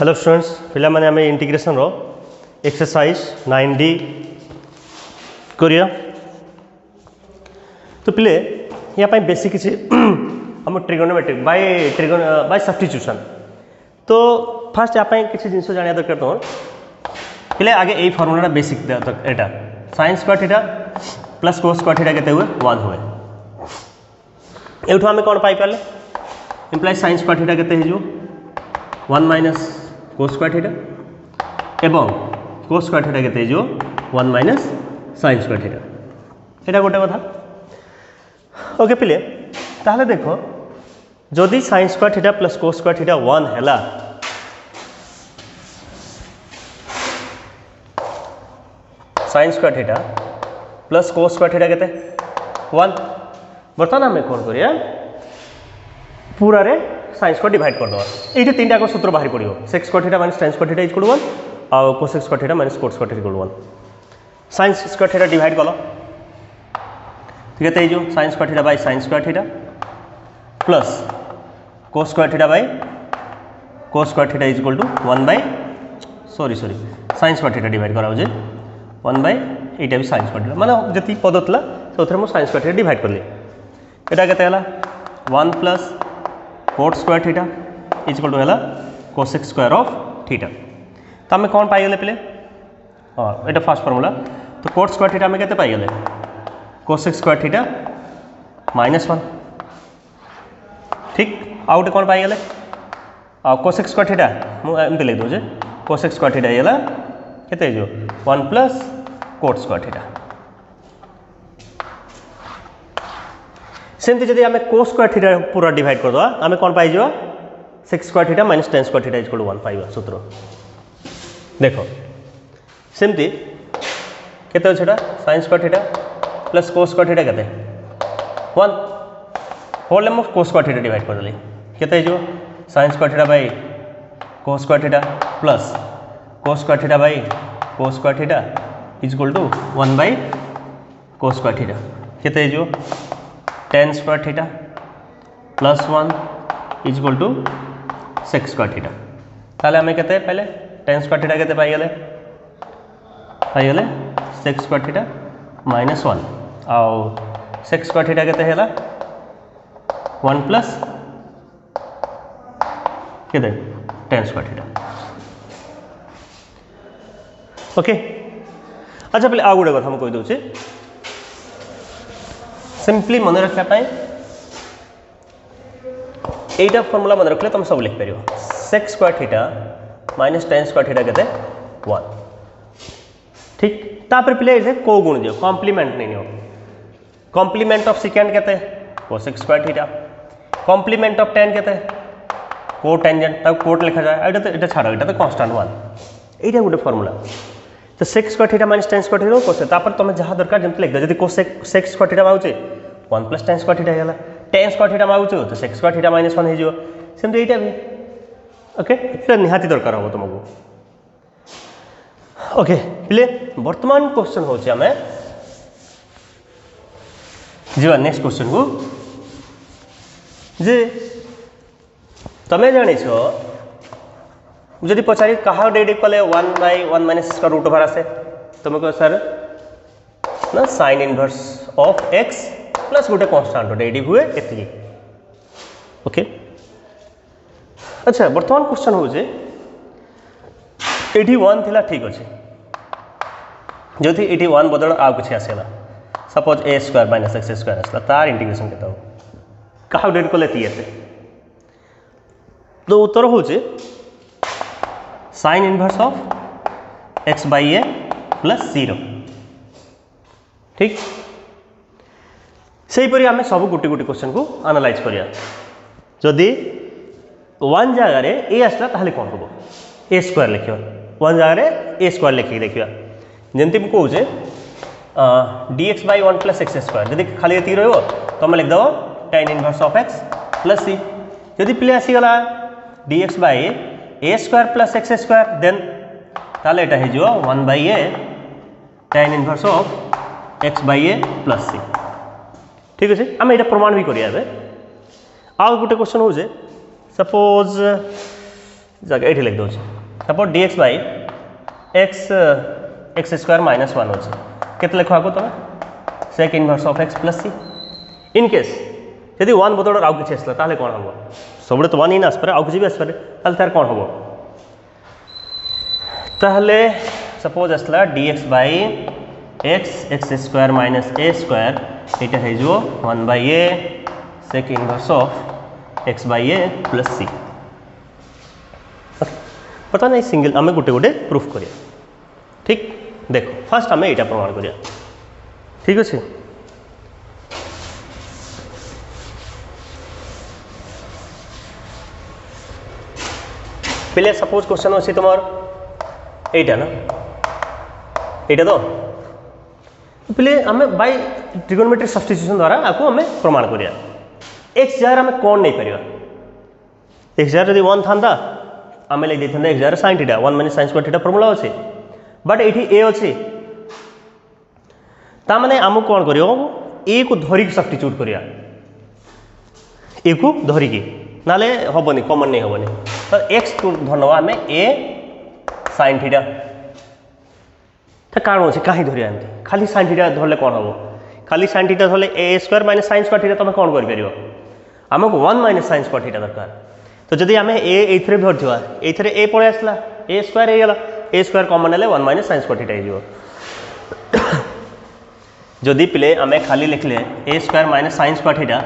Hello students पिला माने आमे इंटीग्रेशन रो एक्सरसाइज 9D करिया तो पिले या पाई बेसिक किसी हम ट्रिगोनोमेट्रिक बाय सब्स्टिट्यूशन तो फर्स्ट या पाई किसी जिंस जानिया दरकार तो पिले आगे ए फार्मूला बेसिक एटा sin square theta plus cos square theta केते हुए 1 हुए एठो हमें कोन पाई पाले इंप्लाई sin स्क्वायर थीटा केते हिजो 1 माइनस cos स्क्वायर थीटा एवं cos स्क्वायर थीटा केते जो 1 माइनस sin स्क्वायर थीटा एटा गोटे कथा ओके पिले ताहले देखो जदि sin square theta plus cos square theta 1 हैला sin square theta plus cos square theta केते 1 बर्तमान हमें कोन करिया पूरा रे sin स्क्वायर डिवाइड कर दवा एठी तीनटा को सूत्र बाहर पड़ियो sec square theta minus tan square theta equal 1 और cos square theta minus cot square theta equal 1 sin square theta divide कलो ठीक है जो sin square theta by sin square theta plus cos square theta by cos square theta equal to 1 by sin square theta divide कराओ जे 1 bye एटा भी sin square theta माने जति पद थला सोथरे मो sin स्क्वायर थीटा डिवाइड करली एटा केते हला 1 plus cot square theta equal to है cosec स्क्वायर ऑफ थीटा तो आम कौन पाई पे हाँ ये फास्ट फॉर्मूला तो cot स्क्वायर थीटा आम के पाई cosec स्क्वायर थीटा -1 ठीक आउ गोटे कौन पाई cosec स्क्वायर थीटा मुझे लिख दूचे cosec स्क्वायर थीटा ये केते 1 प्लस cot स्क्वायर थीटा सेमती जदि आम cos स्क्वायर थीटा पूरा डिवाइड कर दवा आम कौन पाई sec square theta minus tan square theta equal 1 पाइबा सूत्र देखो सेमती केते होछटा sin square theta plus cos square theta केते 1 होल हम cos स्क्वायर थीटा डिवाइड कर देली केते sin square theta by cos square theta plus cos square theta by cos square theta equal to 1 by cos square theta केते tan square theta plus 1 equal to sec square theta ताले हमें कहते हैं पहले tan square theta कहते पाई गले sec square theta -1 और sec square theta कहते हैं 1 प्लस कहते tan स्क्वायर थीटा ओके अच्छा पहले आउ गोटे कथा कही दूचे सिंपली मन रखा पाए एटा फॉर्मूला मन रखले तुम सब लिख पार sec square theta minus tan square theta केते 1 ठीक तापर पिले इसे को गुण दियो कॉम्प्लीमेंट नहीं हो कॉम्प्लीमेंट ऑफ सेकेंड केते cosec square theta complement of tan केते कोटेंजेंट तब कोट लिखा जाए एटा तो छाड़ो एटा तो कांस्टेंट 1 एटा गोटे फॉर्मूला तो sec square theta minus tan square theta कोसे तापर तुम जहां दरकार जंत लिख दे जदी sec स्क्वायर थीटा माउचे 1 प्लस tan स्क्वायर थीटा हैला tan स्क्वायर थीटा माउचे तो sec स्क्वायर थीटा -1 हे जो सेम एटा भी ओके एटा निहाती दरकार हो तुमको ओके प्ले वर्तमान क्वेश्चन होचे हमें जीवा नेक्स्ट क्वेश्चन को जे तमे जानि छो जदि पचारि कहा डेड equal 1 by 1 minus square root over आसे तुम कहो सर ना sin inverse of x plus गोटे कांस्टेंट डेड हुए एति ओके अच्छा वर्तमान क्वेश्चन हो जे एठी 1 थिला ठीक अछि जदि एठी 1 बदल आ कुछ आसेला suppose a square minus x square आसला तार इंटीग्रेशन केता हो कहा डेड इक्वल एति आसे तो उत्तर हो जे sin inverse of x by a plus 0 ठीक से परि आमे सब गुटी गुटी क्वेश्चन को एनालाइज करिया जदि 1 जगह रे a आसला ताहले कोन होबो a स्क्वायर लिखियो 1 जगह रे a स्क्वायर लिखि देखियो जेंति हम कहू जे dx by 1 plus x square जदि खाली एति रहबो तो हम लिख दबो tan inverse of x plus c जदि प्ले आसी गला dx by a square plus x square then ताले एटा हे जो 1 by a tan inverse of x by a plus c ठीक अछि हम एटा प्रमाण भी करिया बे आ गोटे क्वेश्चन हो जे सपोज जगह ये लिख दूँ suppose dx by x square minus 1 अच्छे के लिख तुम sec inverse of x plus c in case यदि 1 बदल आउ कि आसला कौन हम सब तो 1 इन आसपे आउ कि आसपे तार कौन हम ताहले सपोज आसला dx by x square minus A square यहाँ हो 1 by A sec inverse of X by A plus C पता नहीं सिंगल आम गोटे गोटे प्रूफ करिया ठीक देखो फास्ट आम यहाँ प्रमाण करिया ठीक अच्छे पहले सपोज क्वेश्चन अच्छी तुम यहीटा ना यहीटा तो पहले आम बाय ट्रिगोनोमेट्रिक सब्स्टिट्यूशन द्वारा आपको आम प्रमाण करिया एक्स जार आम कौन नहीं पार एक्स जार यदि 1 था आम लिख देते x jar sine theta 1 minus sine square theta formula अच्छे बट ये ए अच्छे ताने आमको कौन कर ए को धरिक सब्स्टिट्यूट करिया ए को धरिकी नाले हेनी कमन नहीं हेनी तो एक्स को धरनवा आम ए साइन थीटा तो कारण अच्छे कहीं धरिया एमती खाली साइन थीटा धरले कौन हम खाली साइन थीटा धरले A square minus sine square theta तुम कौन कर आमको 1 माइनस साइन स्क्वायर थीटा दरकार तो जदि आम ए धरवा ये ए पलि आसला ए स्क्वायर होगा ए स्क्वायर कमन है 1 माइनस साइन स्क्वायर थीटा हो जदि पिले आम खाली लिखले A square minus sine square theta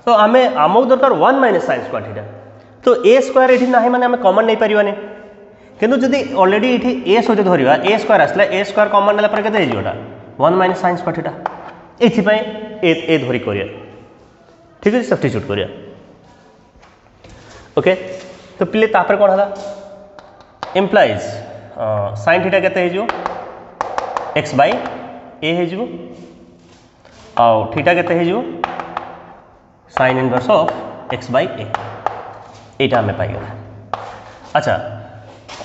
तो आम आमको दरकार 1 माइनस साइन स्क्वायर थीटा तो ए स्क्वायर ये ना माने आम कमन नहीं पारानी किंतु जदि ऑलरेडी ये ए सहित धरवा ए स्क्वायर आसला ए स्क्वायर कमन नाला के 1 माइनस साइन स्क्वायर थीटा ये धरिक करिया ठीक अच्छे सब्स्टिट्यूट करिया ओके तो पिले तापर कौन है इम्प्लाइज साइन थीटा के एक्स बाई ए हो आउ थीटा के हो sine inverse of X by A यहाँ आम पाईगला अच्छा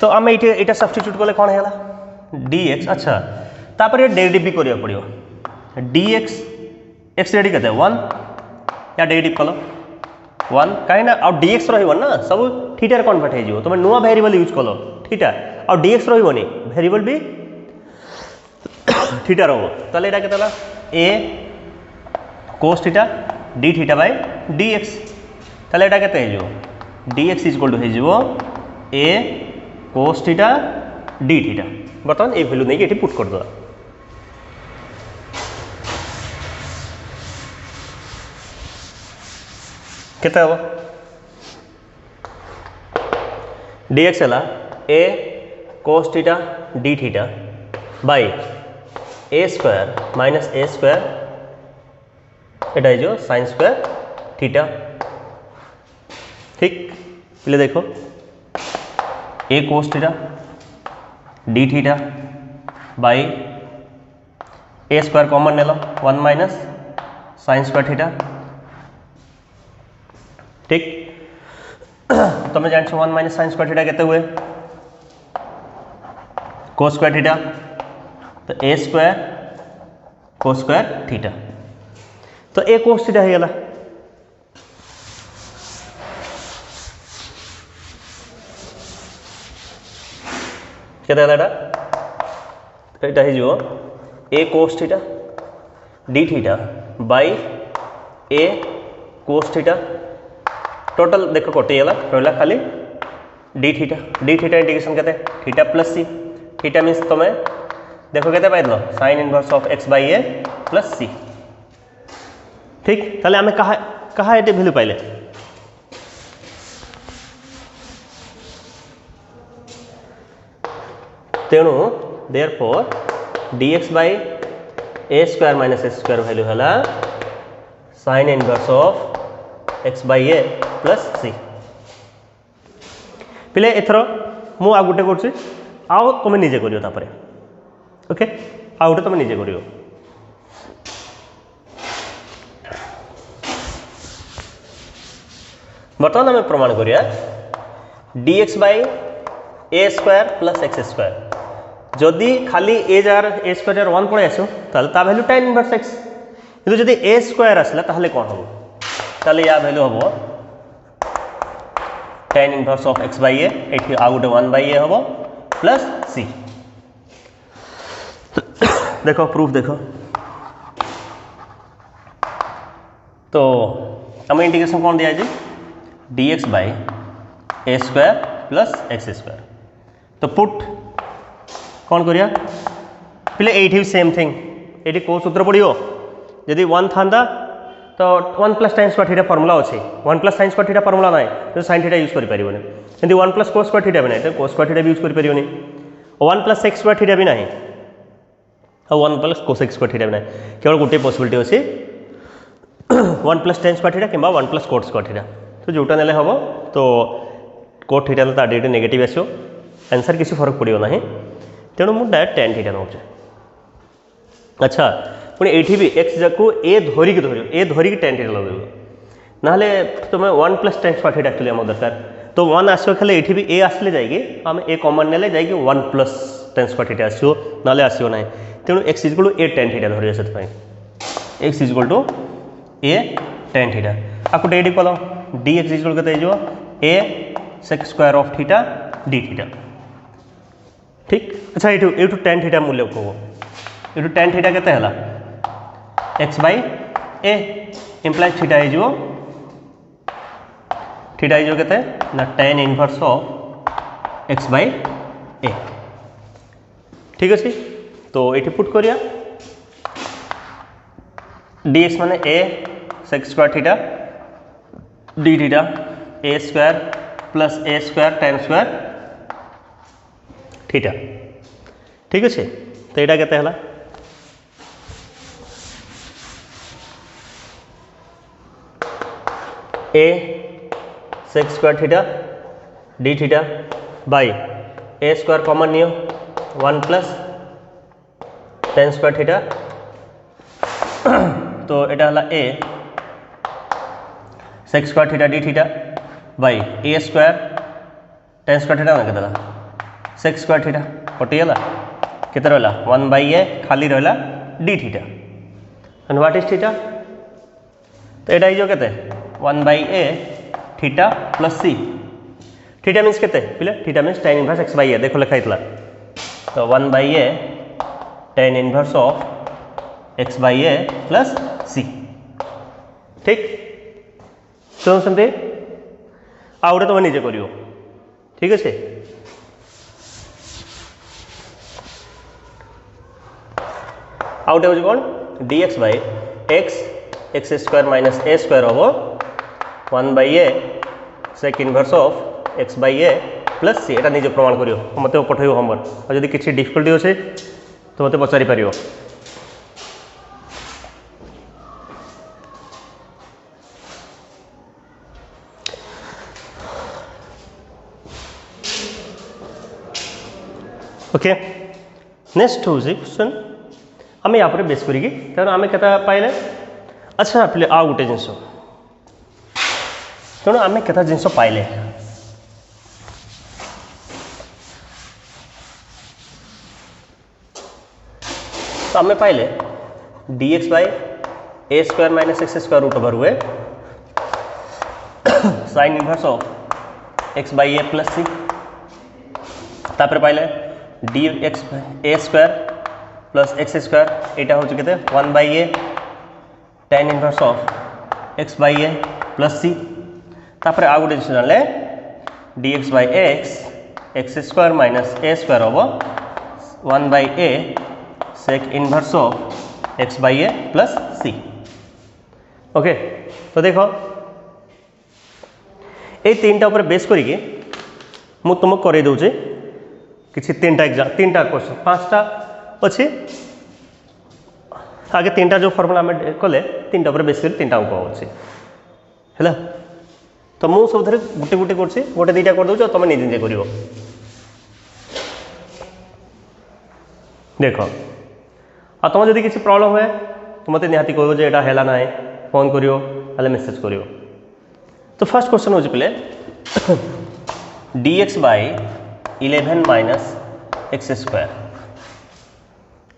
तो आम ये सब्स्टिट्यूट कले कौन है डी एक्स अच्छा तापर डेरिवेटिव भी करिया पड़ो डी एक्स एक्स डेरिवेटिव के 1 या डेरिवेटिव कल 1 कहीं आउ डी एक्स रहा सब थीटार कन्वर्ट हो तुम नुआ वेरिएबल यूज कल थीटा आउ डी एक्स रही वेरिएबल भी थीटा रो यहाँ के A cos theta D theta by D X यहाँ के डी एक्स इक्वल टू हो A cos theta D theta बर्तमान ये भैल्यू नहीं पुट करदे केते हम डी एक्स है A cos theta D theta by A square minus A square एटा जो साइन स्क्वायर थीटा ठीक पहले देखो A cos theta D theta by A square common नेल 1 माइनस साइन स्क्वायर थीटा ठीक तुम जान 1 माइनस साइन स्क्वायर थीटा केते हुए कोस स्क्वायर थीटा तो A square cos square theta तो ए कोस थीटा हो गला केटा हो A cos theta D theta by A cos theta total देख कटिगला रहा खाली डी थीटा इंटीग्रेशन के थीटा प्लस सी थीटा मीन्स तुम देखो के पाइल sine inverse of X by A plus सी ठीक ताले आम कहा ये भैल्यू पाइले तेणु therefore dx by A square minus A square value है sign inverse of X by A plus C पिले एथर मु आ गोटे कर आउ तुम निजे करियो तापरे ओके आउ गोटे तुम निजे करियो बर्तमान आम प्रमाण करिया dx by A square plus x square जदि खाली ए जार ए स्क्वायर 1 पड़े आसो ता वैल्यू tan इनवर्स x किंतु जदि ए स्क्वायर आसला ताहले कौन हम ताहले या वैल्यू हम tan inverse of x by A एठी आ गोटे 1 बाय ए हबो प्लस c। देखो प्रूफ देखो, तो आम इंटीग्रेशन कौन दिया dx बाय ए स्क्वायर प्लस एक्स स्क्वायर। तो पुट कौन करिया पहले ये सेम थिंग, ये कौ सूत्र पड़ो जदि 1 था तो 1 plus sign square theta formula अच्छे, 1 plus sign square theta formula ना तो साइन थीटा यूज कर पारे, जब 1 प्लस कोस स्क्वायर थीटा भी ना तो कोस स्क्वायर थीटा भी यूज कर पारे, 1 प्लस सेक्स स्क्वायर थीटा भी ना और 1 प्लस कोसेक्स स्क्वायर थीटा भी ना, केवल गोटे पॉसिबिलिटी अच्छे 1 प्लस टेन स्क्वायर थीटा कि 1 प्लस कोट स्क्वायर थीटा। तो जोटा नेले हम तो कोट थीटा तो आगे नेगेटिव आसो, आंसर किसी फरक पड़ो ना, तेणु मुझे डायरेक्ट टेन थीटा नौ। अच्छा पुणी ये भी एक्स जाकू ए धरिकी ए धरिकी टेन थीटा लगे ना तुम 1 plus tan square theta actually आम दरकार, तो 1 आसो खाली ये भी ए आसले जाइए आम ए कमन नेले जाइए 1 प्लस टेन स्क्वायर थीटा आसो ना आसो ना, तेणु x equal to a tan theta धरिया से x equal to a tan theta. आपको डेट कल डी एक्स इक्वल के a sec square of theta D theta, ठीक। अच्छा ये टेन थीटा मूल्य कह ये टेन थीटा के x by a implies theta हो थीटा के ना tan inverse of x by a, ठीक अच्छे। तो ये पुट करिया डी एक्स माने a sec square theta D theta a square plus a square tan square theta, ठीक अच्छे। तो यहाँ के a sec square theta D theta by A square common नियो 1 प्लस टेन स्क्वायर थीटा, तो यहाँ a sec square theta D theta by A square tan square theta के sec square theta कटिगला के रहा 1 बाय ए खाली रहा d theta and what is theta, तो यहाँ के 1 by a theta plus C, theta means के theta means tan inverse x by a देखो लिखाई, तो 1 by a tan inverse of x by a plus सी, ठीक। तो समझे आ गोटे तुम निजे कर, ठीक अच्छे। आ गोटे हूँ कौन d x by x square minus A square हम 1 by a sec inverse of x by a plus c, एटा निजे प्रमाण करियो मत पठेब होमवर्क, और जदि किसी डिफिकल्टी अच्छे तो मत पचारि पार। ओके नेक्स्ट हूँ क्वेश्चन आम या बेस करी तेणु आम के पाइले। अच्छा पे आ गोटे जिनस तेणु आम के जिनस पाइले, तो आम पाइले d x by A square minus x square root over हुए sine inverse of x by a plus c, तापर पाइले d x a square plus x square यहाँ हूँ के 1 by a tan inverse of x by a plus c, तापर आ गोटे जिन जाने d x by x square minus A square हम 1 by a sec inverse of x by a plus C. Okay तो देखो ये तीन टा बेस करके मुझे तुमको कर दूचे किसी तीन टा क्वेश्चन 5टा अच्छे, आगे 3टा जो फर्मुला आम कले 3टा बेस कर 3टा अंक अच्छे है, तो मुझे सब गोटे गोटे कर गोटे 2टा कर दूँ तुम निजे निजे कर देख। आ तुम जब किसी प्रॉब्लम हुए तो मत निहाती कह जो यहाँ है ना फोन करो मेसेज करो। तो फर्स्ट क्वेश्चन हूँ पे d x by 11 minus x square,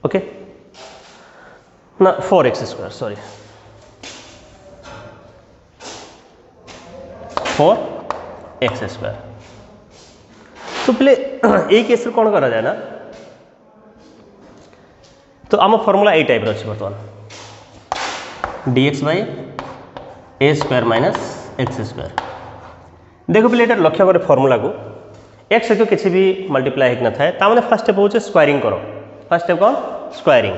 okay ना 4x square sorry 4 x square. तो पहले यही केस कौन करा जाए ना, तो आम फर्मूला यही टाइप अच्छे बर्तमान dx by A square minus x square. देखो पहले ये लक्ष्य करे फर्मूला को एक्स सहित किसी भी मल्टीप्लाई होना थाए ताने फास्ट स्टेप हो स्क्वायरिंग करो। फास्ट स्टेप कौन स्क्वायरिंग,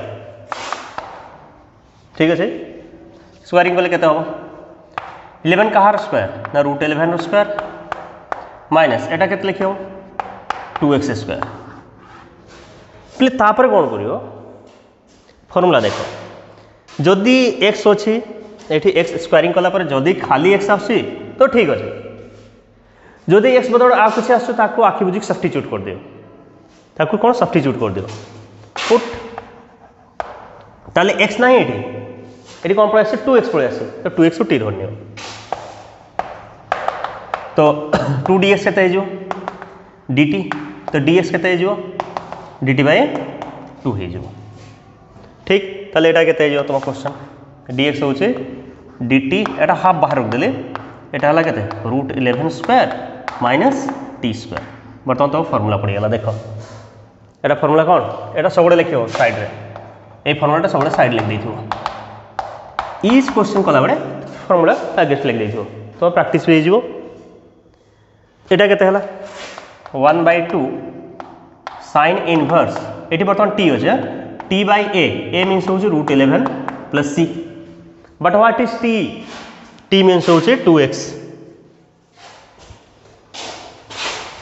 ठीक अच्छे। स्क्वायरिंग कले केते हम 11 कहार स्क्वायर ना रूट 11 स्क्वायर माइनस एटा केते लिखियो 2x स्क्वायर। पहले तापर कौन करियो फर्मूला देखो जदि x अच्छी एठी x स्क्वायरिंग कला पर जदि खाली x आसी तो ठीक अच्छे, जदि x बदल आ कुछ आसो ताको आखि बुझी सब्स्टिट्यूट कर दियो, ताको कौन सब्स्टिट्यूट कर दियो पुट ताले x नहीं एठी कौन पड़े 2x पड़े आसे तो 2x को टी धरनियो तो 2dx केते हो dt तो dx केते हो dt बाय 2 हो, ठीक। ताले एटा केते हो तुम क्वेश्चन dx होचे dt एटा हाफ बाहर रख देले एटा हला केते root 11 square minus t square. बर्तमान तो फर्मूला पड़गला देख एटा फर्मूला कौन एटा सब लिखो साइड रे ए फर्मूलाटा सब साइड लिख देथिबो इस क्वेश्चन कला बड़े फर्मूला अगेंस्ट लिख देथिबो तो प्रैक्टिस भी हो। एटा केते हला 1/2 sin इनवर्स एटी बर्तमान t होचे t by a मीन्स होचे root 11 plus c but what is t means होचे 2x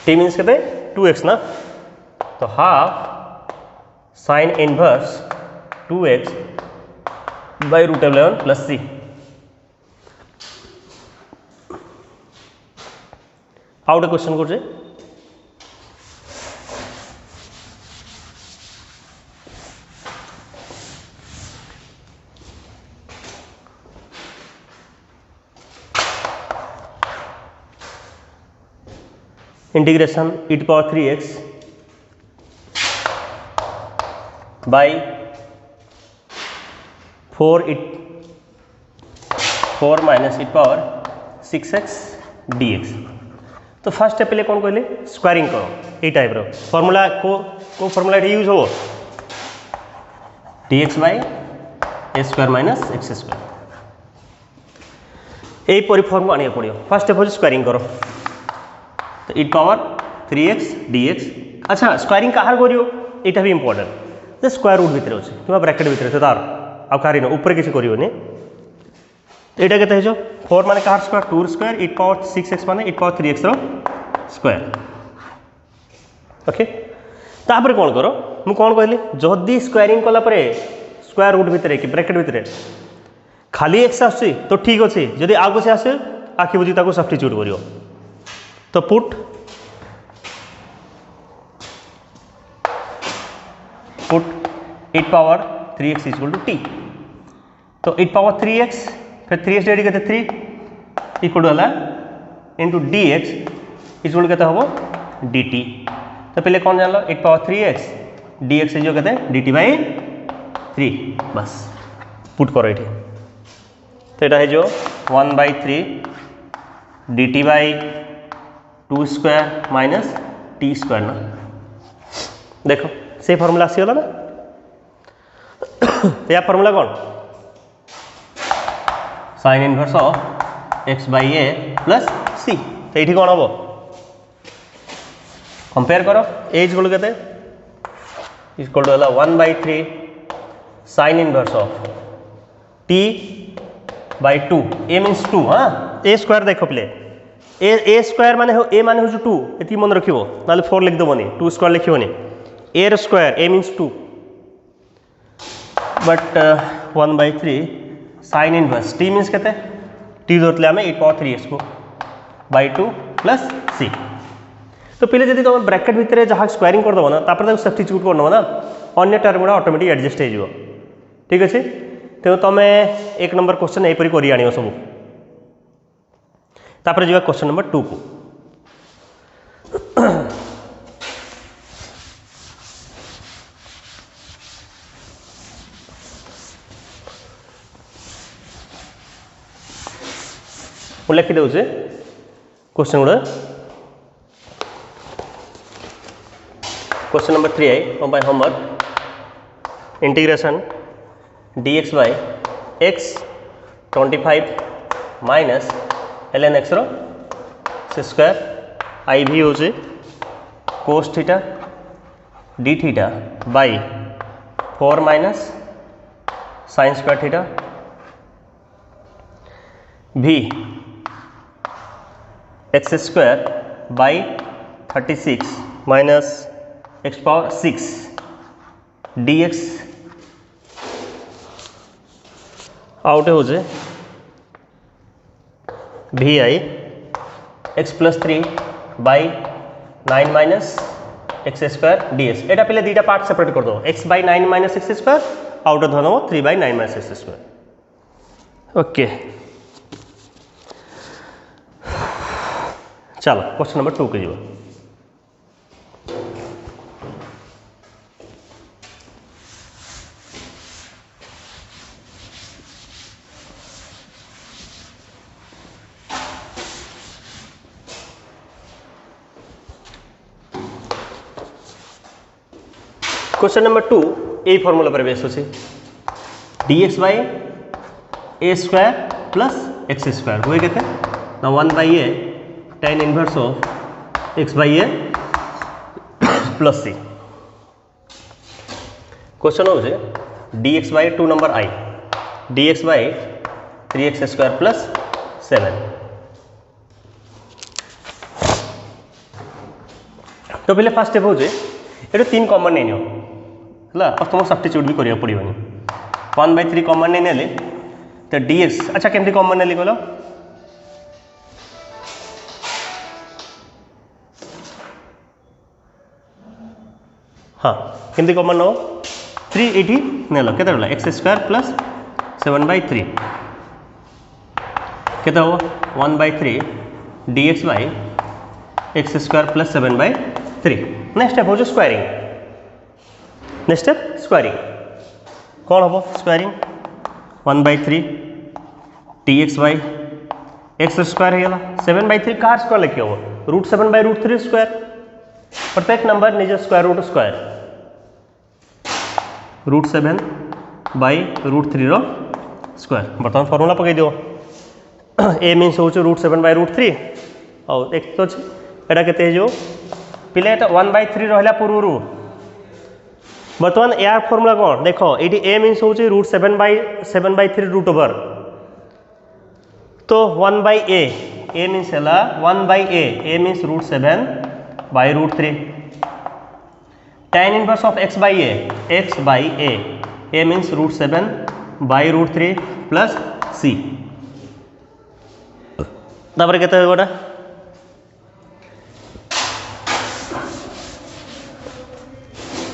t मीन्स कहते 2x ना तो half sine inverse 2x by root 11 plus c। Out question कर integration e to power 3x by 4 minus e to power 6x dx। तो first step पे कौन कहले squaring करो ये टाइप रो फॉर्मूला को फॉर्मूला यूज हो dx बाय ए square minus x square यही परी फॉर्म आने पड़ो। फर्स्ट स्टेप हो स्क्वायरिंग करो तो e पावर 3x dx। अच्छा स्क्वायरिंग कहार करियो एटा भी इंपोर्टेंट तो स्क्वायर रूट भितर अच्छे कि ब्रैकेट भितर तार आ कहारी न ऊपर किसी करियोनी तो यहाँ केते हो 4 माने कहार square 2 square e power 6x माने e पावर 3x रो स्क्वायर। ओके तापर कौन करो मु कौन कहली जदि स्क्वायरिंग कला परे स्क्वायर रूट भितर कि ब्रैकेट भितर खाली x आसी तो ठीक अच्छे, जदि आगु से आसे आखि बुझी ताको सब्स्टिट्यूट करियो तो put e power 3x equal to t तो e पावर 3x फिर 3x डेडी कहते 3 इक्वल टू वाला इंटू dx इक्वल कहते हो dt। तो पहले कौन जान लो e पावर 3x dx जो कहते हैं dt बाई 3 बस पुट करो ये तो यहाँ है जो 1/3 dt by 2 square minus t square ना देखो से फॉर्मूला आसीगला ना तो या फॉर्मूला कौन sine inverse of x by A plus c. तो ये कौन हम कंपेयर करो ए इक्वल कहते equal to 1/3 sine inverse of t by 2 a means 2 हाँ ए स्क्वायर देखो प्ले ए स्क्वायर माने हो ए माने हो 2 ये मन रखिबो नाले 4 लिख देबोनी 2 स्क्वायर लिखिबोनी ए र square a means 2 but 1/3 sine inverse t means कहते टी धरते आम e पावर 3x को बाई 2 प्लस सी। तो पहले जब तुम ब्रैकेट भितर जहाँ स्क्वायरिंग करदेव ना तापर सब्स्टिट्यूट करदेव ना अन्य टर्म गुड़ा ऑटोमेटिक एडजस्ट हो ठीक अच्छे। तेणु तुम एक नंबर क्वेश्चन यहीपरी कर आण सब तापर जा क्वेश्चन नंबर 2 को लिखी दे क्वेश्चन गुड़ा question number 3 I by homework integration dx by x 25 minus ln x रो स्क्वायर आई भी हो cos theta D theta by 4 minus sine square theta भी x square by 36 minus x power 6 d x out हो जाए भी I x plus 3 by 9 minus x square d x एटा पहले दुटा पार्ट सेपरेट कर दो x by 9 minus x square out धर 3 by 9 minus x square okay. चलो क्वेश्चन नंबर 2 के जीव क्वेश्चन नंबर 2 ए फॉर्मूला पर बेस अच्छे dx by A square plus x square हुए कहते ना 1 by a tan inverse of x by A plus c. Question हो dx बाई 2 नंबर आई dx by 3x square plus 7 तो पहले fast step हो ये 3 कॉमन नहीं है तुम सब्स्टिट्यूट भी करिया पड़ोनी 1/3 कॉमन नहीं नेले तो dx अच्छा केमती कॉमन नेली कहल हाँ केमती कॉमन नो 3 ये नेल के एक्स स्क्वायर प्लस 7/3 के 1/3 dx by x square plus 7/3 next step हो स्क्वायरिंग नेक्स्ट स्टेप स्क्वायरिंग कौन हम squaring 1/3 dx by x square है 7/3 कार स्क्वायर लिखी हम √7/√3 स्क्वायर प्रत्येक नंबर निज स्क्वायर रूट स्क्वायर √7/√3 रो स्क्वायर बर्तमान फॉर्मूला पकई दियो ए मीन्स हो √7/√3 और एक तो एटा केते जो पिले 1/3 रहा पूर्व बर्तमान यार फॉर्मूला कौन देख ये ए मीन्स हो √7/3 रूट ओवर तो 1/a ए मीन्स है 1/a A means √7/√3 tan inverse of x by a A means √7/√3 plus c तापर केते गोटा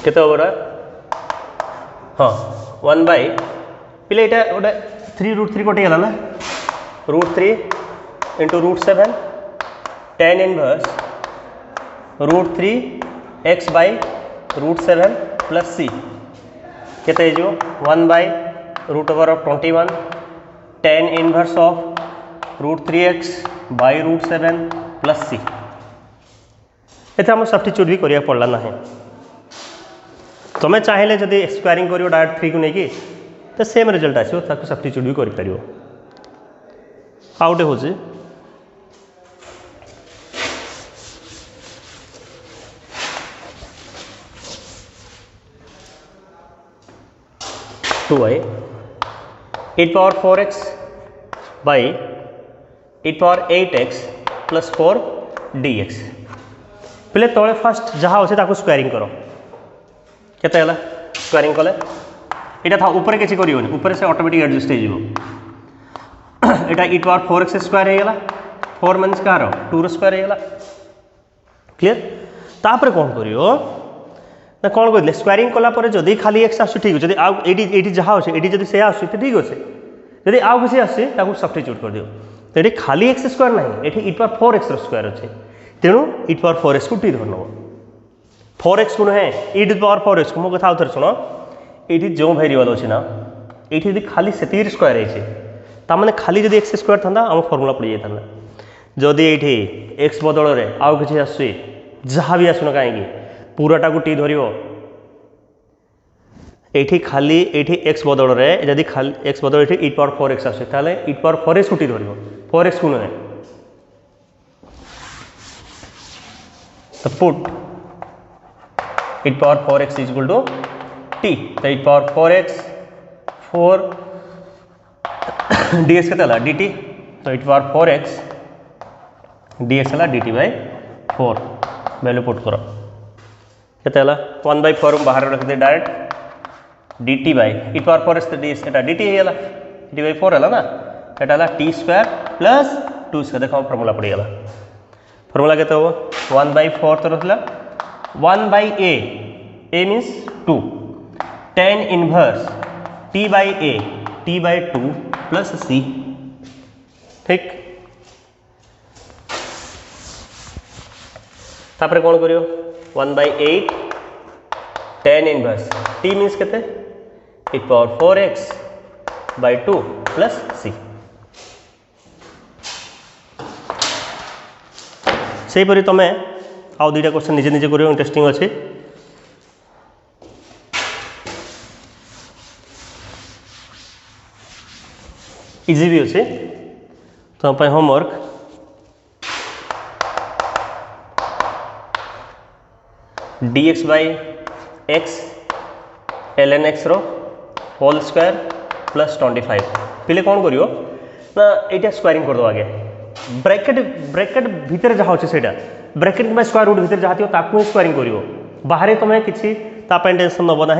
केते गोटा हाँ 1 बाई पिले ये गोटे 3√3 कटिगला ना √3 into √7 tan inverse √3 x by √7 plus c केते 1/√21 tan inverse of √3x by √7 plus c ये आम सब्स्टिट्यूट भी करिया पड़ला ना तुम्हें चाहिए जदि स्क्वायरिंग करियो डायरेक्ट 3 को लेकिन तो सेम रिजल्ट आसो ताको सब्स्टिट्यूट भी करि परियो आउटे हो 2i 8/4x by 8/8x plus 4 dx पहले तले फास्ट जहाँ अच्छे ताको स्क्वायरिंग करो केते हला स्क्वायरिंग कले एटा था ऊपर किसी करियोनी ऊपर से ऑटोमेटिक एडजस्ट हो जीवो एटा 8/4x स्क्वायर हेगला 4 मीन्स कार 2 स्क्वायर हेगला क्लियर तापर कौन करियो ना कौन कहते स्क्वायरिंग कलापर जदि खाली एक्स आस ठीक अच्छे ये जहाँ अच्छे ये जब से आस ठीक अच्छे जब आउ किसी आसे सब्स्टिट्यूट कर दियो तो ये खाली एक्स स्क्वायर ना ये 8/4x स्क्वायर अच्छे तेणु 8/4x को टी धर नब 4x को नुहे 8/4x को मो कथा आउे शुण ये जो भेरिएबल अच्छे ना ये खाली से स्क्वायर है ताने खाली जब एक्स स्क्वायर था आम फर्मूला पड़ जाता जदि ये एक्स बदल में आउ कि आस जहाँ भी आसुना कहीं पूराटा को टी धरियो एठी खाली एठी x बदल रे जदि खाली x बदल एठी e पावर 4x आसे ताले e पावर 4x को टी धरियो 4x को नहे तो put e power 4x is equal to t तो e पावर 4x 4 dx केते हला dt तो e पावर 4x dx हला dt बाय 4 वैल्यू पुट करो केते हला 1/4 बाहर रख दे direct dt by e power 4x ds एटा dt हेला dt बाय 4 हला ना एटा हला t स्क्वायर प्लस 2 स्क्वायर देखो फार्मूला पड़ी गला फार्मूला केते हो 1/4 तो रखला 1/a a means 2 tan inverse t by a t by 2 plus c ठीक तापर कौन करियो 1/8 tan इनवर्स t मींस केते e power 4x by 2 plus c से परि तमे आउ दुईटा क्वेश्चन निजे निजे करियो इंटरेस्टिंग अछि इजी भी अच्छे तो homework dx by x ln x रो होल स्क्वायर प्लस 25 पहले कौन करियो ना एटा स्क्वायरिंग कर दो आगे ब्रैकेट भीतर जहाँ अच्छे से ब्रैकेट में स्क्वायर रूट भीतर जहाँ थी ताकू स्क्वायरिंग करियो बाहर तुम किसी टेंशन नब ना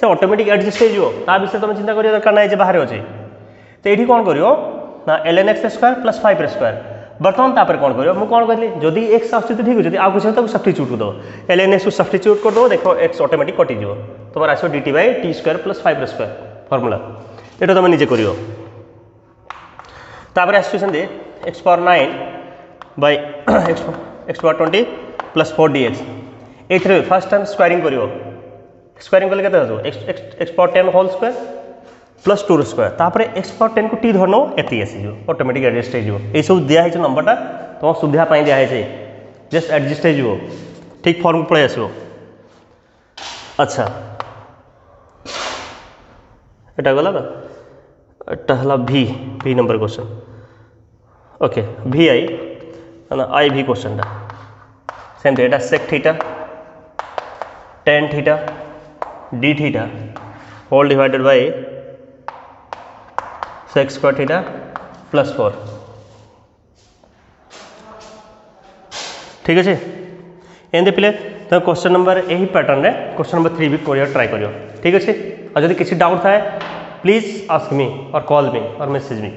से ऑटोमेटिक एडजस्ट हो विषय तुम चिंता करिया दरकार ना बाहर अच्छे तो ये कौन करियो ना ln x square plus 5 square बर्तमान तापर कौन करियो मु कौन कहली जदि x आछी तो ठीक जदि आ कुछ तो सब्स्टिट्यूट कर दो ln x को सब्स्टिट्यूट कर दो देखो x ऑटोमेटिक कटि जिवो तमर आसो dt by t square plus 5 square formula एटा तुम निजे करियो तापर एक्सप्रेशन दे x power 9 by x power 20 plus 4 dx एथरे फर्स्ट टाइम स्क्वायरिंग करियो स्क्वायरिंग कले केते हो x power 10 whole square plus 2 square तापर x पावर 10 को टी धरनो एति आसी जो ऑटोमेटिक एडजस्ट हो जो ए सब दिया है नंबरटा तुम सुविधा पाई दिया है जस्ट एडजस्ट हो ठीक फॉर्म पळे आसो अच्छा एटा गला ना एटा हला v number question okay vi ना i v क्वेश्चन टा सेम एटा sec theta tan theta d theta whole divided by sec square theta plus 4 ठीक अच्छे एंदे पिले तो क्वेश्चन नंबर यही पैटर्न रे क्वेश्चन नंबर 3 भी करियो ट्राई करियो ठीक अच्छे और जब किसी डाउट थाए प्लीज आस्क मी और कॉल मी और मैसेज मी